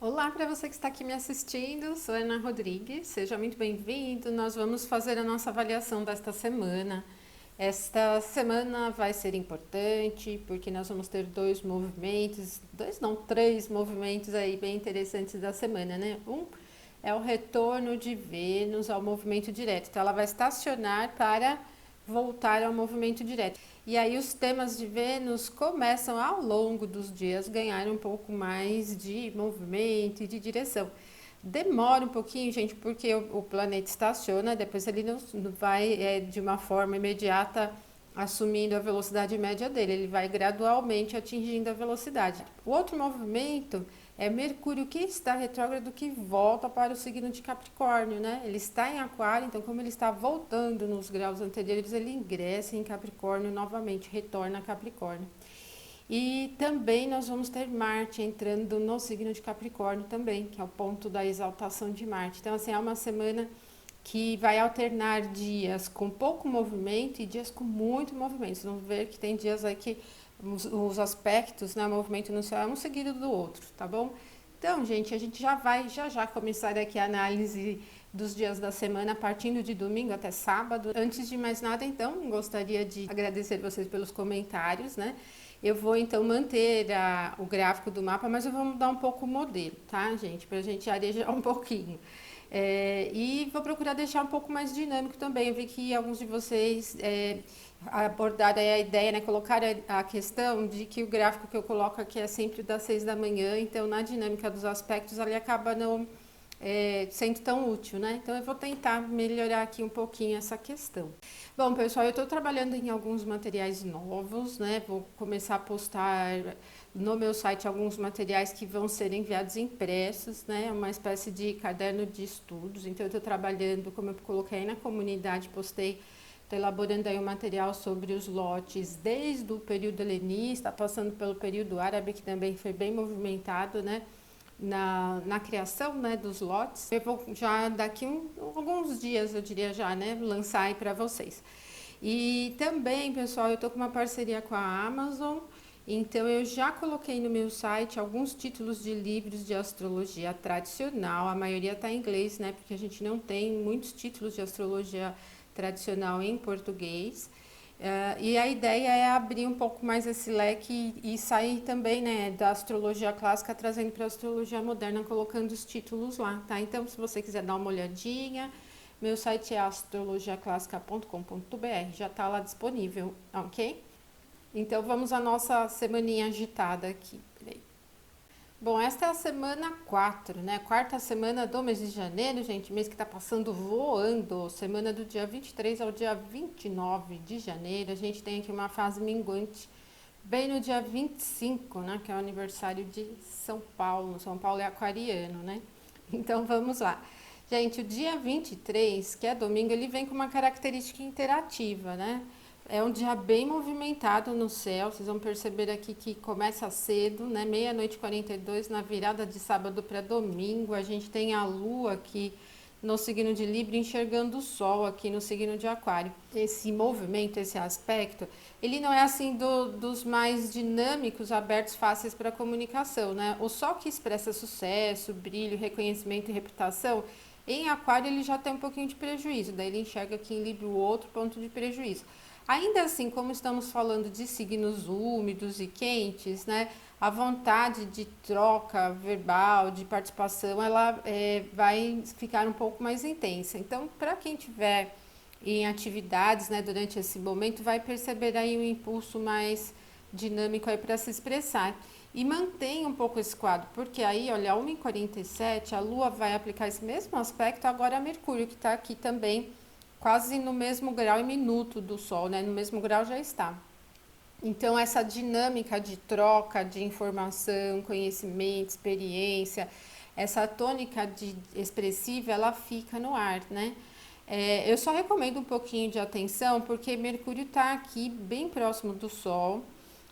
Olá para você que está aqui me assistindo, sou Ana Rodrigues, seja muito bem-vindo. Nós vamos fazer a nossa avaliação desta semana. Esta semana vai ser importante porque nós vamos ter três movimentos aí bem interessantes da semana, né? Um é o retorno de Vênus ao movimento direto, então ela vai estacionar para voltar ao movimento direto. E aí os temas de Vênus começam ao longo dos dias ganhar um pouco mais de movimento e de direção. Demora um pouquinho, gente, porque o planeta estaciona, depois ele não vai de uma forma imediata assumindo a velocidade média dele, ele vai gradualmente atingindo a velocidade. O outro movimento é Mercúrio que está retrógrado que volta para o signo de Capricórnio, né? Ele está em Aquário, então como ele está voltando nos graus anteriores, ele ingressa em Capricórnio novamente, retorna a Capricórnio. E também nós vamos ter Marte entrando no signo de Capricórnio também, que é o ponto da exaltação de Marte. Então, assim, é uma semana que vai alternar dias com pouco movimento e dias com muito movimento. Vocês vão ver que tem dias aí que os aspectos, né, o movimento no céu é um seguido do outro, tá bom? Então, gente, a gente já vai já começar aqui a análise dos dias da semana, partindo de domingo até sábado. Antes de mais nada, então, gostaria de agradecer vocês pelos comentários, né? Eu vou então manter o gráfico do mapa, mas eu vou mudar um pouco o modelo, tá, gente? Para a gente arejar um pouquinho. E vou procurar deixar um pouco mais dinâmico também. Eu vi que alguns de vocês abordaram a ideia, né, colocaram a questão de que o gráfico que eu coloco aqui é sempre das 6 da manhã, então na dinâmica dos aspectos ali acaba não sendo tão útil, né? Então eu vou tentar melhorar aqui um pouquinho essa questão. Bom, pessoal, eu estou trabalhando em alguns materiais novos, né? Vou começar a postar no meu site alguns materiais que vão ser enviados impressos, né? Uma espécie de caderno de estudos. Então eu estou trabalhando, como eu coloquei aí na comunidade, postei. Estou elaborando aí um material sobre os lotes desde o período helenista, passando pelo período árabe, que também foi bem movimentado, né? Na criação, né, dos lotes. Eu vou já daqui alguns dias, eu diria já, né, lançar aí para vocês. E também, pessoal, eu tô com uma parceria com a Amazon, então eu já coloquei no meu site alguns títulos de livros de astrologia tradicional. A maioria está em inglês, né, porque a gente não tem muitos títulos de astrologia tradicional em português. E a ideia é abrir um pouco mais esse leque e sair também, né, da astrologia clássica, trazendo para a astrologia moderna, colocando os títulos lá, tá? Então, se você quiser dar uma olhadinha, meu site é astrologiaclassica.com.br, já está lá disponível, ok? Então, vamos à nossa semaninha agitada aqui. Peraí. Bom, esta é a semana 4, né? Quarta semana do mês de janeiro, gente, mês que tá passando voando. Semana do dia 23 ao dia 29 de janeiro. A gente tem aqui uma fase minguante bem no dia 25, né? Que é o aniversário de São Paulo. São Paulo é aquariano, né? Então vamos lá. Gente, o dia 23, que é domingo, ele vem com uma característica interativa, né? É um dia bem movimentado no céu, vocês vão perceber aqui que começa cedo, né? Meia-noite e 42, na virada de sábado para domingo. A gente tem a lua aqui no signo de Libra enxergando o sol aqui no signo de Aquário. Esse movimento, esse aspecto, ele não é assim dos mais dinâmicos, abertos, fáceis para comunicação, né? O sol que expressa sucesso, brilho, reconhecimento e reputação, em Aquário ele já tem um pouquinho de prejuízo, daí ele enxerga aqui em Libra o outro ponto de prejuízo. Ainda assim, como estamos falando de signos úmidos e quentes, né, a vontade de troca verbal, de participação, ela vai ficar um pouco mais intensa. Então, para quem tiver em atividades, né, durante esse momento, vai perceber aí um impulso mais dinâmico aí para se expressar. E mantém um pouco esse quadro, porque aí, olha, 1h47, a Lua vai aplicar esse mesmo aspecto agora a Mercúrio, que está aqui também quase no mesmo grau e minuto do Sol, né? No mesmo grau já está. Então, essa dinâmica de troca de informação, conhecimento, experiência, essa tônica expressiva, ela fica no ar, né? Eu só recomendo um pouquinho de atenção, porque Mercúrio está aqui bem próximo do Sol,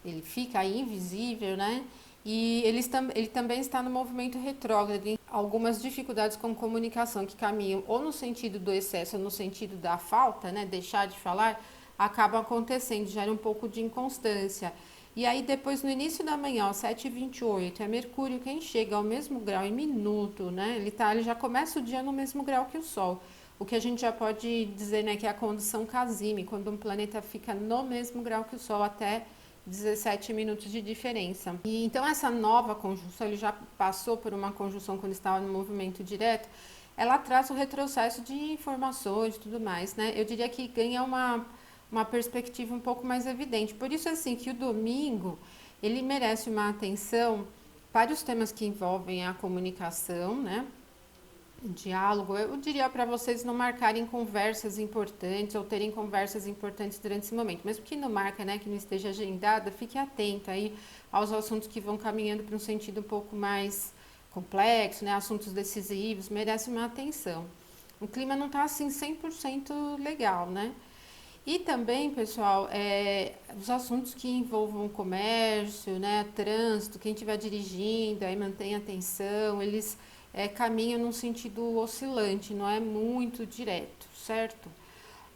ele fica aí invisível, né? E ele também está no movimento retrógrado. Algumas dificuldades com comunicação que caminham ou no sentido do excesso ou no sentido da falta, né? Deixar de falar, acabam acontecendo, gera um pouco de inconstância. E aí depois no início da manhã, ó, 7h28, é Mercúrio quem chega ao mesmo grau em minuto, né? Ele já começa o dia no mesmo grau que o Sol. O que a gente já pode dizer, né, que é a condição Casime, quando um planeta fica no mesmo grau que o Sol até 17 minutos de diferença. E então essa nova conjunção, ele já passou por uma conjunção quando estava no movimento direto, ela traz o retrocesso de informações e tudo mais, né? Eu diria que ganha uma perspectiva um pouco mais evidente. Por isso, assim, que o domingo, ele merece uma atenção para os temas que envolvem a comunicação, né? O diálogo. Eu diria para vocês não marcarem conversas importantes ou terem conversas importantes durante esse momento. Mesmo que não marca, né, que não esteja agendada, fique atento aí aos assuntos que vão caminhando para um sentido um pouco mais complexo, né? Assuntos decisivos, merece uma atenção. O clima não está assim 100% legal, né? E também, pessoal, os assuntos que envolvam comércio, né, trânsito, quem estiver dirigindo, aí mantém atenção, eles caminham num sentido oscilante, não é muito direto, certo?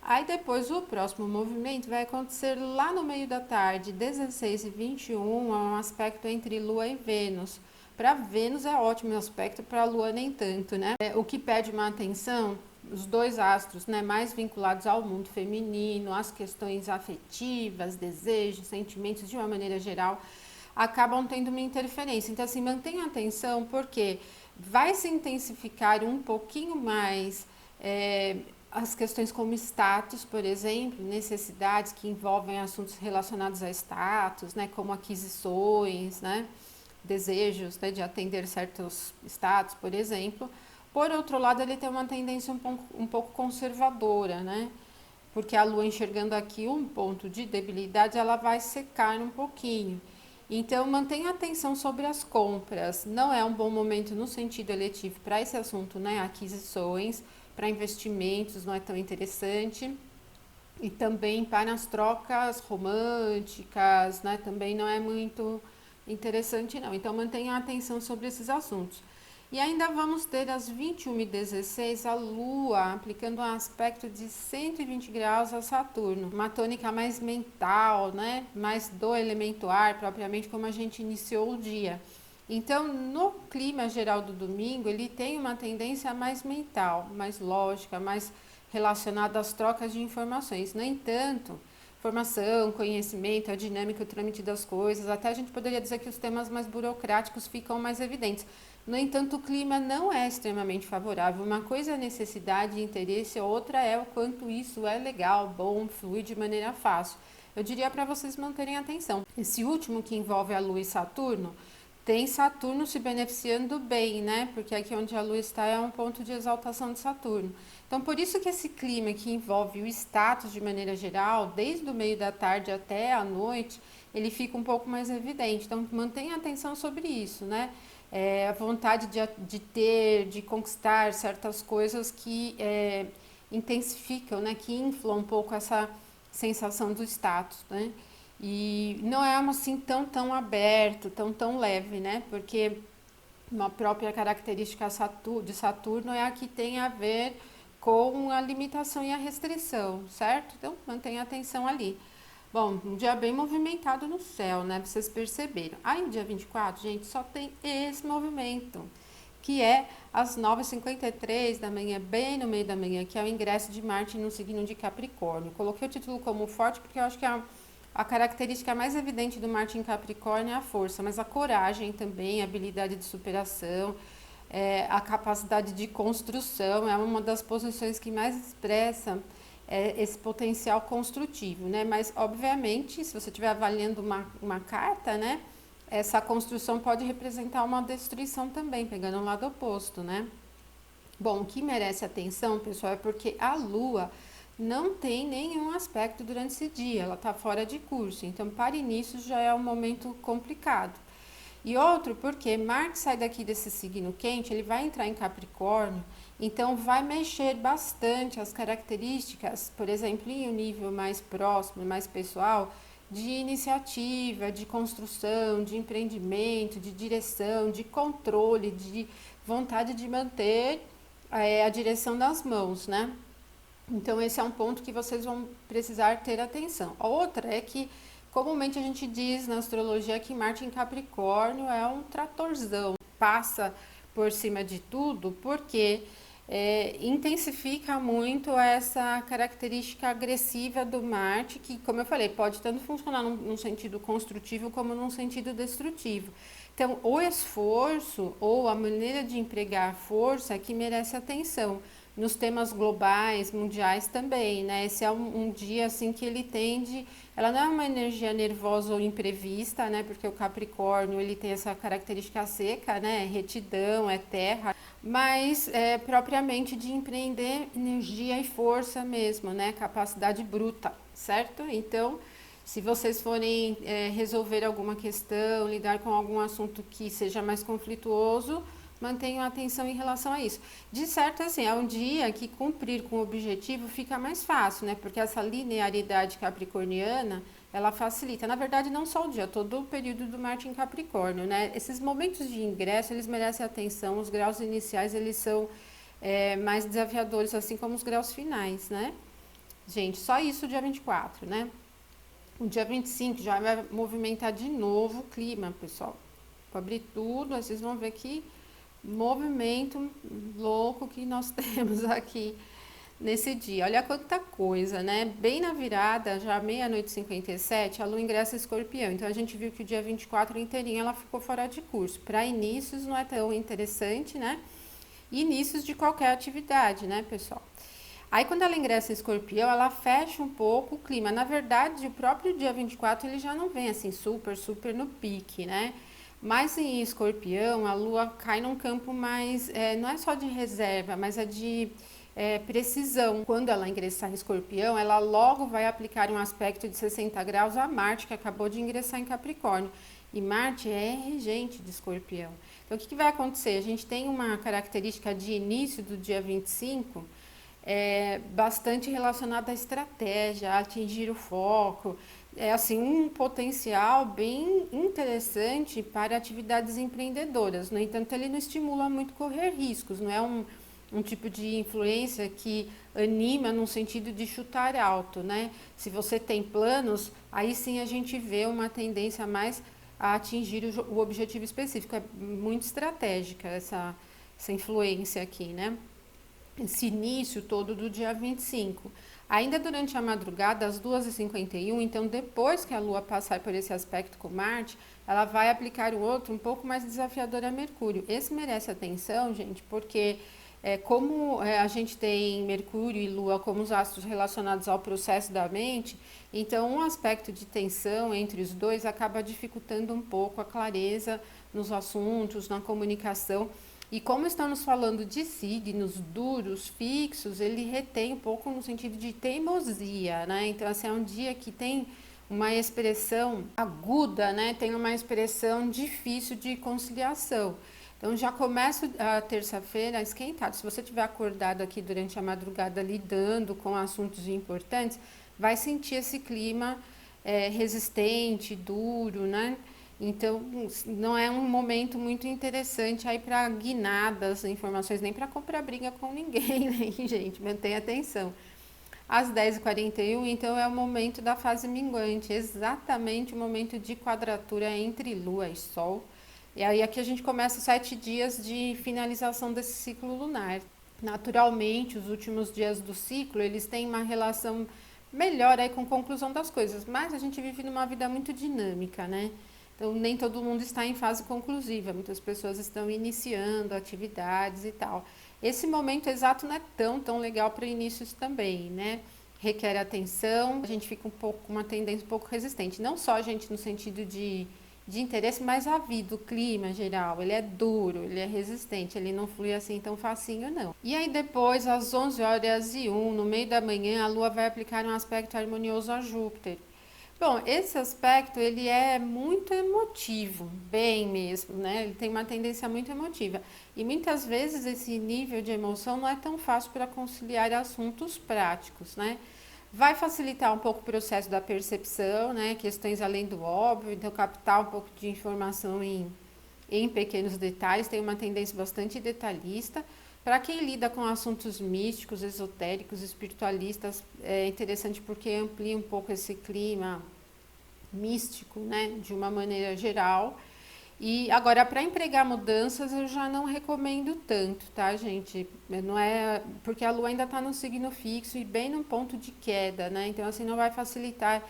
Aí depois o próximo movimento vai acontecer lá no meio da tarde, 16h21, é um aspecto entre Lua e Vênus. Para Vênus é ótimo o aspecto, para a Lua nem tanto, né? O que pede uma atenção, os dois astros, né, mais vinculados ao mundo feminino, às questões afetivas, desejos, sentimentos de uma maneira geral, acabam tendo uma interferência. Então, assim, mantenha atenção porque vai se intensificar um pouquinho mais as questões como status, por exemplo, necessidades que envolvem assuntos relacionados a status, né, como aquisições, né, desejos, né, de atender certos status, por exemplo. Por outro lado, ele tem uma tendência um pouco conservadora, né? Porque a Lua enxergando aqui um ponto de debilidade, ela vai secar um pouquinho. Então, mantenha atenção sobre as compras. Não é um bom momento no sentido eletivo para esse assunto, né? Aquisições, para investimentos, não é tão interessante. E também para as trocas românticas, né? Também não é muito interessante, não. Então, mantenha atenção sobre esses assuntos. E ainda vamos ter às 21h16 a Lua aplicando um aspecto de 120 graus a Saturno, uma tônica mais mental, né? Mais do elemento ar, propriamente como a gente iniciou o dia. Então, no clima geral do domingo, ele tem uma tendência mais mental, mais lógica, mais relacionada às trocas de informações. No entanto, formação, conhecimento, a dinâmica, o trâmite das coisas, até a gente poderia dizer que os temas mais burocráticos ficam mais evidentes. No entanto, o clima não é extremamente favorável. Uma coisa é a necessidade e interesse, outra é o quanto isso é legal, bom, flui de maneira fácil. Eu diria para vocês manterem atenção. Esse último que envolve a Lua e Saturno, tem Saturno se beneficiando bem, né? Porque aqui onde a Lua está é um ponto de exaltação de Saturno. Então, por isso que esse clima que envolve o status de maneira geral, desde o meio da tarde até a noite, ele fica um pouco mais evidente. Então, mantenha atenção sobre isso, né? A vontade de ter, de conquistar certas coisas que intensificam, né? Que inflam um pouco essa sensação do status, né? E não é assim tão aberto, tão leve, né? Porque uma própria característica de Saturno é a que tem a ver com a limitação e a restrição, certo? Então, mantenha atenção ali. Bom, um dia bem movimentado no céu, né? Vocês perceberam. Aí, no dia 24, gente, só tem esse movimento, que é às 9h53 da manhã, bem no meio da manhã, que é o ingresso de Marte no signo de Capricórnio. Coloquei o título como forte porque eu acho que a característica mais evidente do Marte em Capricórnio é a força, mas a coragem também, a habilidade de superação, a capacidade de construção, é uma das posições que mais expressa esse potencial construtivo, né? Mas, obviamente, se você estiver avaliando uma carta, né? Essa construção pode representar uma destruição também, pegando um lado oposto, né? Bom, o que merece atenção, pessoal, é porque a Lua não tem nenhum aspecto durante esse dia, ela está fora de curso, então para início já é um momento complicado. E outro, porque Marte sai daqui desse signo quente, ele vai entrar em Capricórnio, então vai mexer bastante as características, por exemplo, em um nível mais próximo, mais pessoal, de iniciativa, de construção, de empreendimento, de direção, de controle, de vontade de manter a direção das mãos, né? Então, esse é um ponto que vocês vão precisar ter atenção. A outra é que, Comumente a gente diz na astrologia que Marte em Capricórnio é um tratorzão, passa por cima de tudo, porque intensifica muito essa característica agressiva do Marte, que, como eu falei, pode tanto funcionar num sentido construtivo como num sentido destrutivo. Então, o esforço ou a maneira de empregar a força é que merece atenção. Nos temas globais, mundiais também, né? Esse é um dia assim que ele tende, ela não é uma energia nervosa ou imprevista, né? Porque o Capricórnio ele tem essa característica seca, né? Retidão, é terra, mas é propriamente de empreender energia e força mesmo, né? Capacidade bruta, certo? Então, se vocês forem resolver alguma questão, lidar com algum assunto que seja mais conflituoso, mantenham atenção em relação a isso. De certo, assim, é um dia que cumprir com o objetivo fica mais fácil, né? Porque essa linearidade capricorniana, ela facilita. Na verdade, não só o dia, todo o período do Marte em Capricórnio, né? Esses momentos de ingresso, eles merecem atenção. Os graus iniciais, eles são mais desafiadores, assim como os graus finais, né? Gente, só isso dia 24, né? O dia 25 já vai movimentar de novo o clima, pessoal. Vou abrir tudo, aí vocês vão ver que movimento louco que nós temos aqui nesse dia. Olha quanta coisa, né? Bem na virada, já meia-noite e 57, a Lua ingressa em Escorpião. Então a gente viu que o dia 24 inteirinho ela ficou fora de curso. Para inícios não é tão interessante, né? Inícios de qualquer atividade, né, pessoal? Aí quando ela ingressa em Escorpião, ela fecha um pouco o clima. Na verdade, o próprio dia 24 ele já não vem assim super no pique, né? Mas em Escorpião, a Lua cai num campo mais, não é só de reserva, mas é de precisão. Quando ela ingressar em Escorpião, ela logo vai aplicar um aspecto de 60 graus a Marte, que acabou de ingressar em Capricórnio. E Marte é regente de Escorpião. Então, o que vai acontecer? A gente tem uma característica de início do dia 25, bastante relacionada à estratégia, a atingir o foco. É assim um potencial bem interessante para atividades empreendedoras. No entanto, ele não estimula muito correr riscos, não é um tipo de influência que anima no sentido de chutar alto, né? Se você tem planos, aí sim a gente vê uma tendência mais a atingir o objetivo específico. É muito estratégica essa influência aqui, né? Esse início todo do dia 25. Ainda durante a madrugada, às 2h51, então depois que a Lua passar por esse aspecto com Marte, ela vai aplicar o outro um pouco mais desafiador a Mercúrio. Esse merece atenção, gente, porque como a gente tem Mercúrio e Lua como os astros relacionados ao processo da mente, então um aspecto de tensão entre os dois acaba dificultando um pouco a clareza nos assuntos, na comunicação. E como estamos falando de signos duros, fixos, ele retém um pouco no sentido de teimosia, né? Então, assim, é um dia que tem uma expressão aguda, né? Tem uma expressão difícil de conciliação. Então, já começa a terça-feira esquentado. Se você estiver acordado aqui durante a madrugada lidando com assuntos importantes, vai sentir esse clima resistente, duro, né? Então, não é um momento muito interessante aí para guinadas, informações, nem para comprar briga com ninguém, né, gente? Mantenha atenção. Às 10h41, então, é o momento da fase minguante, exatamente o momento de quadratura entre Lua e Sol. E aí aqui a gente começa 7 dias de finalização desse ciclo lunar. Naturalmente, os últimos dias do ciclo, eles têm uma relação melhor aí com a conclusão das coisas, mas a gente vive numa vida muito dinâmica, né? Então, nem todo mundo está em fase conclusiva, muitas pessoas estão iniciando atividades e tal. Esse momento exato não é tão legal para inícios também, né? Requer atenção, a gente fica com uma tendência um pouco resistente. Não só a gente no sentido de interesse, mas a vida, o clima geral, ele é duro, ele é resistente, ele não flui assim tão facinho, não. E aí depois, às 11h01, no meio da manhã, a Lua vai aplicar um aspecto harmonioso a Júpiter. Bom, esse aspecto, ele é muito emotivo, bem mesmo, né? Ele tem uma tendência muito emotiva. E muitas vezes esse nível de emoção não é tão fácil para conciliar assuntos práticos, né? Vai facilitar um pouco o processo da percepção, né? Questões além do óbvio, então captar um pouco de informação em pequenos detalhes, tem uma tendência bastante detalhista. Para quem lida com assuntos místicos, esotéricos, espiritualistas, é interessante porque amplia um pouco esse clima místico, né, de uma maneira geral. E agora, para empregar mudanças, eu já não recomendo tanto, tá, gente? Não é porque a Lua ainda está no signo fixo e bem no ponto de queda, né? Então, assim, não vai facilitar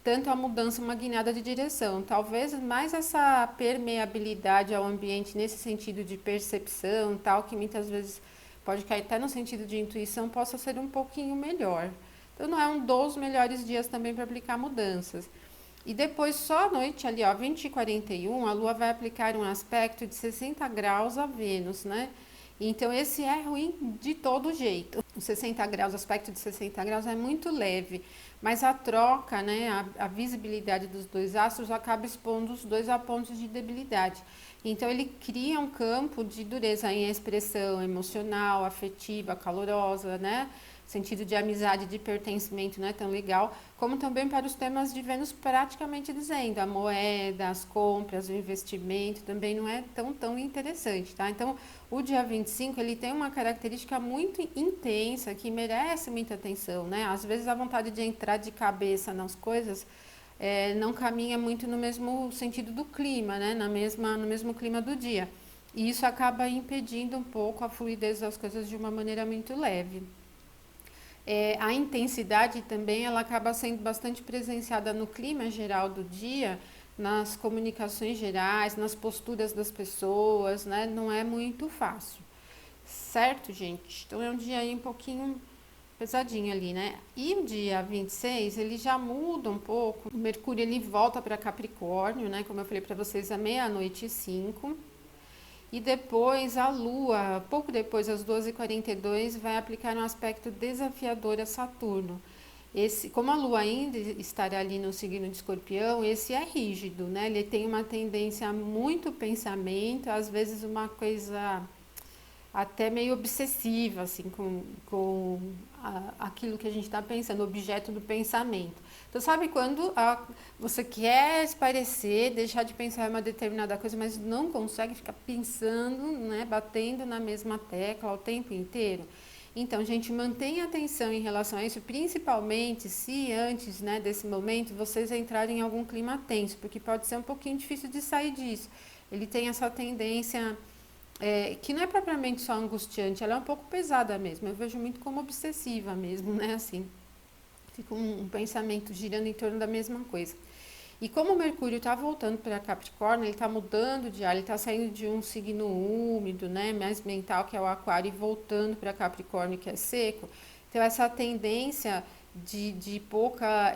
tanto a mudança, uma guinada de direção. Talvez mais essa permeabilidade ao ambiente nesse sentido de percepção, tal, que muitas vezes pode cair até no sentido de intuição, possa ser um pouquinho melhor. Então, não é um dos melhores dias também para aplicar mudanças. E depois, só à noite, ali, ó, 20 e 41, a Lua vai aplicar um aspecto de 60 graus a Vênus, né? Então, esse é ruim de todo jeito. O 60 graus, o aspecto de 60 graus é muito leve, mas a troca, né, a visibilidade dos dois astros acaba expondo os dois a pontos de debilidade. Então, ele cria um campo de dureza em expressão emocional, afetiva, calorosa, né? Sentido de amizade, de pertencimento não é tão legal, como também para os temas de Vênus praticamente dizendo, a moeda, as compras, o investimento também não é tão interessante, tá? Então, o dia 25, ele tem uma característica muito intensa, que merece muita atenção, né? Às vezes a vontade de entrar de cabeça nas coisas não caminha muito no mesmo sentido do clima, né? No mesmo clima do dia. E isso acaba impedindo um pouco a fluidez das coisas de uma maneira muito leve. A intensidade também ela acaba sendo bastante presenciada no clima geral do dia, nas comunicações gerais, nas posturas das pessoas, né? Não é muito fácil, certo, gente? Então é um dia aí um pouquinho pesadinho ali, né? E o dia 26 ele já muda um pouco. O Mercúrio ele volta para Capricórnio, né? Como eu falei para vocês, à meia-noite e 5. E depois a Lua, pouco depois, às 12h42, vai aplicar um aspecto desafiador a Saturno. Como a Lua ainda estará ali no signo de Escorpião, esse é rígido, né? Ele tem uma tendência a muito pensamento, às vezes uma coisa até meio obsessiva, assim, com aquilo que a gente está pensando, o objeto do pensamento. Então, sabe quando você quer esparecer, deixar de pensar em uma determinada coisa, mas não consegue ficar pensando, né, batendo na mesma tecla o tempo inteiro? Então, gente, mantenha atenção em relação a isso, principalmente se antes, né, desse momento vocês entrarem em algum clima tenso, porque pode ser um pouquinho difícil de sair disso. Ele tem essa tendência que não é propriamente só angustiante, ela é um pouco pesada mesmo. Eu vejo muito como obsessiva mesmo, né? Assim, fica um pensamento girando em torno da mesma coisa. E como o Mercúrio está voltando para Capricórnio, ele está mudando de ar, ele está saindo de um signo úmido, né, mais mental, que é o Aquário, e voltando para Capricórnio, que é seco. Então, essa tendência de pouca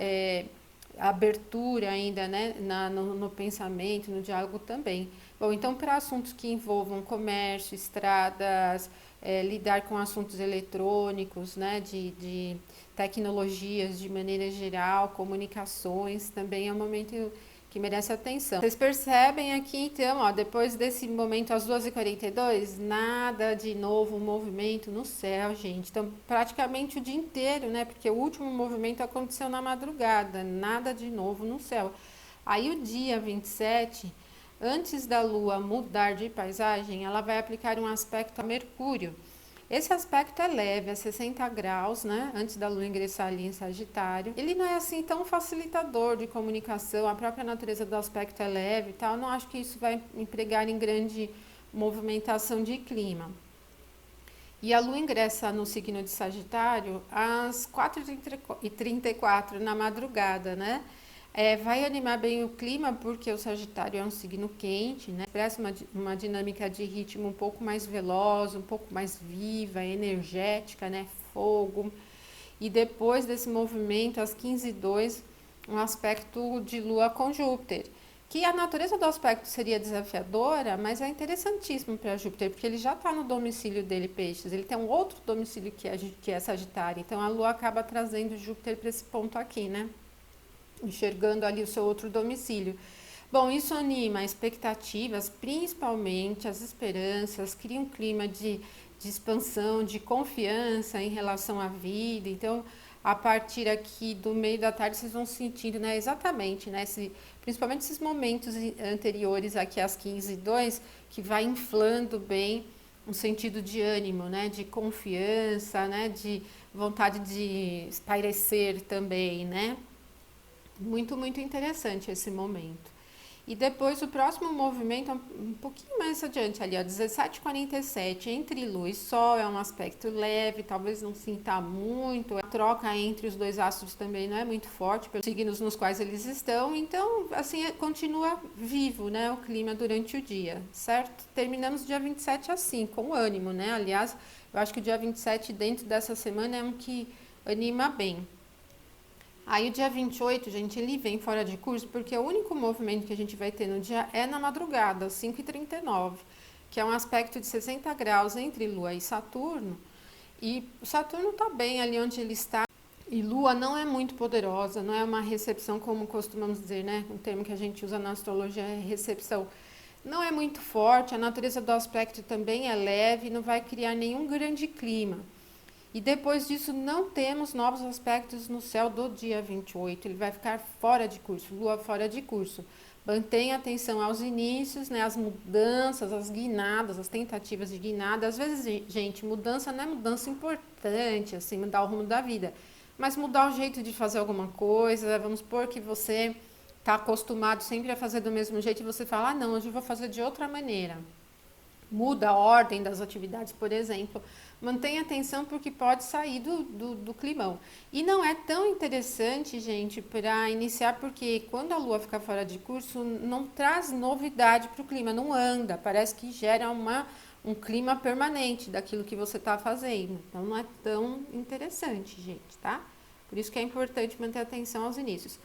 abertura ainda, né, no pensamento, no diálogo também. Bom, então, para assuntos que envolvam comércio, estradas, lidar com assuntos eletrônicos, né, de tecnologias de maneira geral, comunicações, também é um momento que merece atenção. Vocês percebem aqui, então, ó, depois desse momento, às 12h42, nada de novo movimento no céu, gente. Então, praticamente o dia inteiro, né? Porque o último movimento aconteceu na madrugada, nada de novo no céu. Aí, o dia 27, antes da Lua mudar de paisagem, ela vai aplicar um aspecto a Mercúrio. Esse aspecto é leve, é 60 graus, né? Antes da Lua ingressar ali em Sagitário. Ele não é assim tão facilitador de comunicação, a própria natureza do aspecto é leve e tal. Não acho que isso vai empregar em grande movimentação de clima. E a Lua ingressa no signo de Sagitário às 4h34 na madrugada, né? Vai animar bem o clima, porque o Sagitário é um signo quente, né? Expressa uma dinâmica de ritmo um pouco mais veloz, um pouco mais viva, energética, né? Fogo. E depois desse movimento, às 15h02, um aspecto de Lua com Júpiter. Que a natureza do aspecto seria desafiadora, mas é interessantíssimo para Júpiter, porque ele já está no domicílio dele, Peixes. Ele tem um outro domicílio que é Sagitário. Então a Lua acaba trazendo Júpiter para esse ponto aqui, né? Enxergando ali o seu outro domicílio. Bom, isso anima expectativas, principalmente as esperanças, cria um clima de expansão, de confiança em relação à vida. Então, a partir aqui do meio da tarde, vocês vão sentindo, né, exatamente, né, principalmente esses momentos anteriores aqui às 15h02, que vai inflando bem um sentido de ânimo, né, de confiança, né, de vontade de espairecer também, né. Muito, muito interessante esse momento. E depois o próximo movimento é um pouquinho mais adiante, ali, ó, 17h47, entre Lua e Sol, é um aspecto leve, talvez não sinta muito. A troca entre os dois astros também não é muito forte, pelos signos nos quais eles estão. Então, assim, continua vivo, né, o clima durante o dia, certo? Terminamos dia 27 assim, com ânimo, né? Aliás, eu acho que o dia 27 dentro dessa semana é um que anima bem. Aí o dia 28, gente, ele vem fora de curso, porque o único movimento que a gente vai ter no dia é na madrugada, às 5h39, que é um aspecto de 60 graus entre Lua e Saturno. E o Saturno está bem ali onde ele está. E Lua não é muito poderosa, não é uma recepção como costumamos dizer, né? Um termo que a gente usa na astrologia é recepção. Não é muito forte, a natureza do aspecto também é leve, não vai criar nenhum grande clima. E depois disso, não temos novos aspectos no céu do dia 28. Ele vai ficar fora de curso, Lua fora de curso. Mantenha atenção aos inícios, né, as mudanças, as guinadas, as tentativas de guinada. Às vezes, gente, mudança não é mudança importante, assim, mudar o rumo da vida. Mas mudar o jeito de fazer alguma coisa, vamos supor que você está acostumado sempre a fazer do mesmo jeito e você fala, ah, não, hoje eu vou fazer de outra maneira. Muda a ordem das atividades, por exemplo. Mantenha atenção porque pode sair do climão. E não é tão interessante, gente, para iniciar, porque quando a Lua fica fora de curso, não traz novidade para o clima, não anda. Parece que gera um clima permanente daquilo que você está fazendo. Então não é tão interessante, gente, tá? Por isso que é importante manter atenção aos inícios.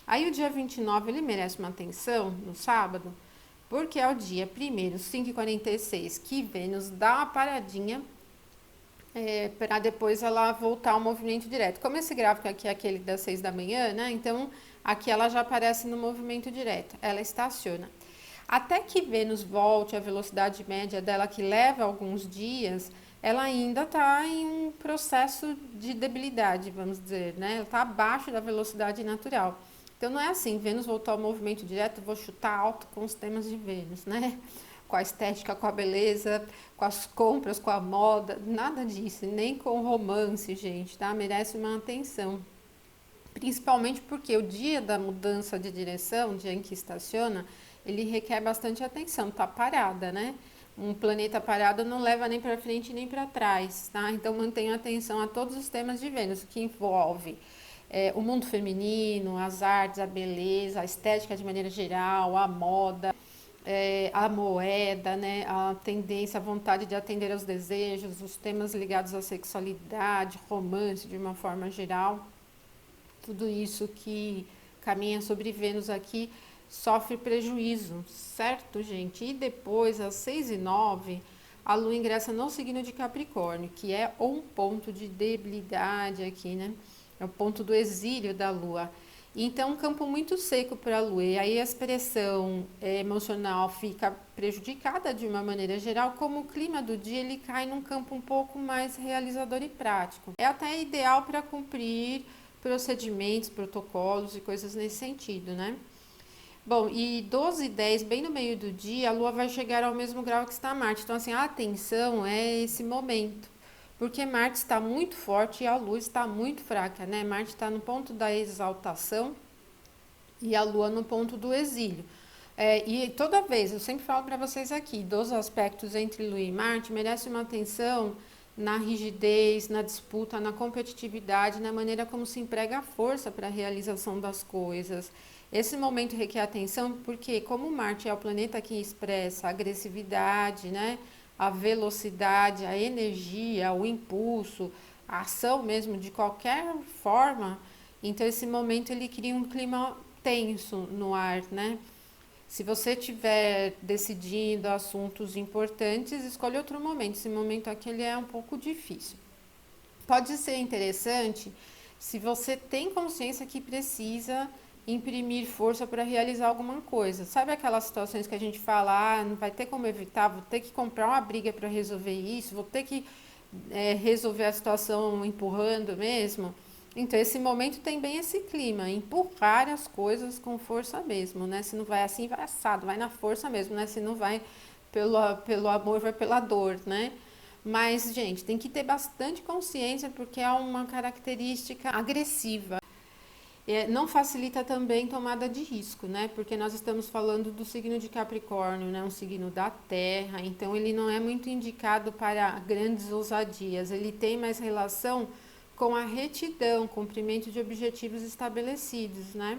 Aí o dia 29 ele merece uma atenção no sábado, porque é o dia primeiro, 5h46, que Vênus dá uma paradinha para depois ela voltar ao movimento direto. Como esse gráfico aqui é aquele das 6 da manhã, né? Então aqui ela já aparece no movimento direto, ela estaciona. Até que Vênus volte à velocidade média dela, que leva alguns dias, ela ainda está em um processo de debilidade, vamos dizer, né? Ela está abaixo da velocidade natural. Então não é assim, Vênus voltou ao movimento direto, vou chutar alto com os temas de Vênus, né? Com a estética, com a beleza, com as compras, com a moda, nada disso, nem com o romance, gente, tá? Merece uma atenção. Principalmente porque o dia da mudança de direção, o dia em que estaciona, ele requer bastante atenção, tá parada, né? Um planeta parado não leva nem para frente nem para trás, tá? Então mantenha atenção a todos os temas de Vênus, que envolve o mundo feminino, as artes, a beleza, a estética de maneira geral, a moda, a moeda, né, a tendência, a vontade de atender aos desejos, os temas ligados à sexualidade, romance de uma forma geral. Tudo isso que caminha sobre Vênus aqui sofre prejuízo, certo, gente? E depois, às 6h09, a Lua ingressa no signo de Capricórnio, que é um ponto de debilidade aqui, né? É o ponto do exílio da Lua. Então, um campo muito seco para a Lua. E aí a expressão emocional fica prejudicada de uma maneira geral, como o clima do dia ele cai num campo um pouco mais realizador e prático. É até ideal para cumprir procedimentos, protocolos e coisas nesse sentido, né? Bom, e 12h10, bem no meio do dia, a Lua vai chegar ao mesmo grau que está Marte. Então, assim, a atenção é esse momento. Porque Marte está muito forte e a Lua está muito fraca, né? Marte está no ponto da exaltação e a Lua no ponto do exílio. E toda vez, eu sempre falo para vocês aqui, dos aspectos entre Lua e Marte, merece uma atenção na rigidez, na disputa, na competitividade, na maneira como se emprega a força para a realização das coisas. Esse momento requer atenção porque, como Marte é o planeta que expressa a agressividade, né? A velocidade, a energia, o impulso, a ação mesmo de qualquer forma, então esse momento ele cria um clima tenso no ar, né? Se você estiver decidindo assuntos importantes, escolha outro momento. Esse momento aqui ele é um pouco difícil. Pode ser interessante se você tem consciência que precisa imprimir força para realizar alguma coisa. Sabe aquelas situações que a gente fala, ah, não vai ter como evitar, vou ter que comprar uma briga para resolver isso, vou ter que resolver a situação empurrando mesmo? Então, esse momento tem bem esse clima, empurrar as coisas com força mesmo, né? Se não vai assim, vai assado, vai na força mesmo, né? Se não vai pelo amor, vai pela dor, né? Mas, gente, tem que ter bastante consciência porque é uma característica agressiva. Não facilita também tomada de risco, né? Porque nós estamos falando do signo de Capricórnio, né? Um signo da Terra, então ele não é muito indicado para grandes ousadias. Ele tem mais relação com a retidão, cumprimento de objetivos estabelecidos, né?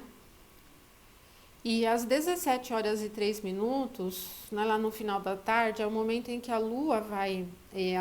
E às 17 horas e 3 minutos, né, lá no final da tarde, é o momento em que a Lua vai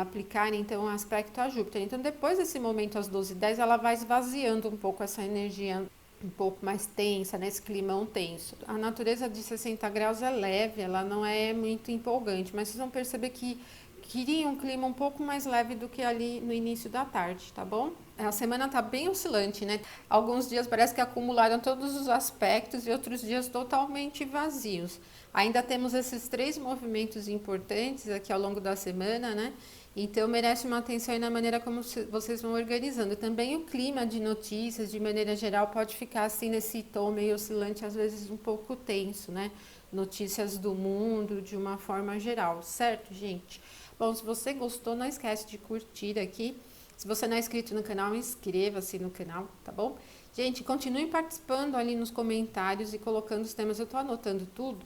aplicar então um aspecto a Júpiter. Então, depois desse momento, às 12h10, ela vai esvaziando um pouco essa energia um pouco mais tensa, nesse climão tenso. A natureza de 60 graus é leve, ela não é muito empolgante, mas vocês vão perceber que queria um clima um pouco mais leve do que ali no início da tarde, tá bom? A semana tá bem oscilante, né? Alguns dias parece que acumularam todos os aspectos e outros dias totalmente vazios. Ainda temos esses 3 movimentos importantes aqui ao longo da semana, né? Então merece uma atenção aí na maneira como vocês vão organizando. Também o clima de notícias, de maneira geral, pode ficar assim nesse tom meio oscilante, às vezes um pouco tenso, né? Notícias do mundo de uma forma geral, certo, gente? Bom, se você gostou, não esquece de curtir aqui. Se você não é inscrito no canal, inscreva-se no canal, tá bom? Gente, continue participando ali nos comentários e colocando os temas. Eu tô anotando tudo.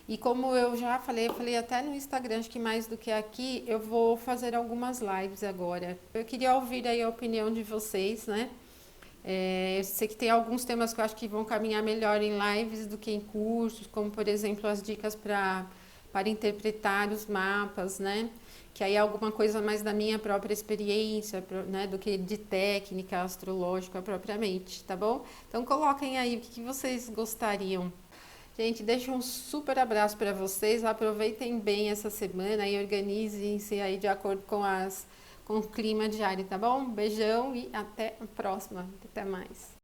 E como eu já falei, eu falei até no Instagram, acho que mais do que aqui, eu vou fazer algumas lives agora. Eu queria ouvir aí a opinião de vocês, né? Eu sei que tem alguns temas que eu acho que vão caminhar melhor em lives do que em cursos, como por exemplo as dicas para interpretar os mapas, né? Que aí é alguma coisa mais da minha própria experiência, né? Do que de técnica astrológica propriamente, tá bom? Então coloquem aí o que vocês gostariam. Gente, deixo um super abraço para vocês. Aproveitem bem essa semana e organizem-se aí de acordo com o clima diário, tá bom? Beijão e até a próxima. Até mais.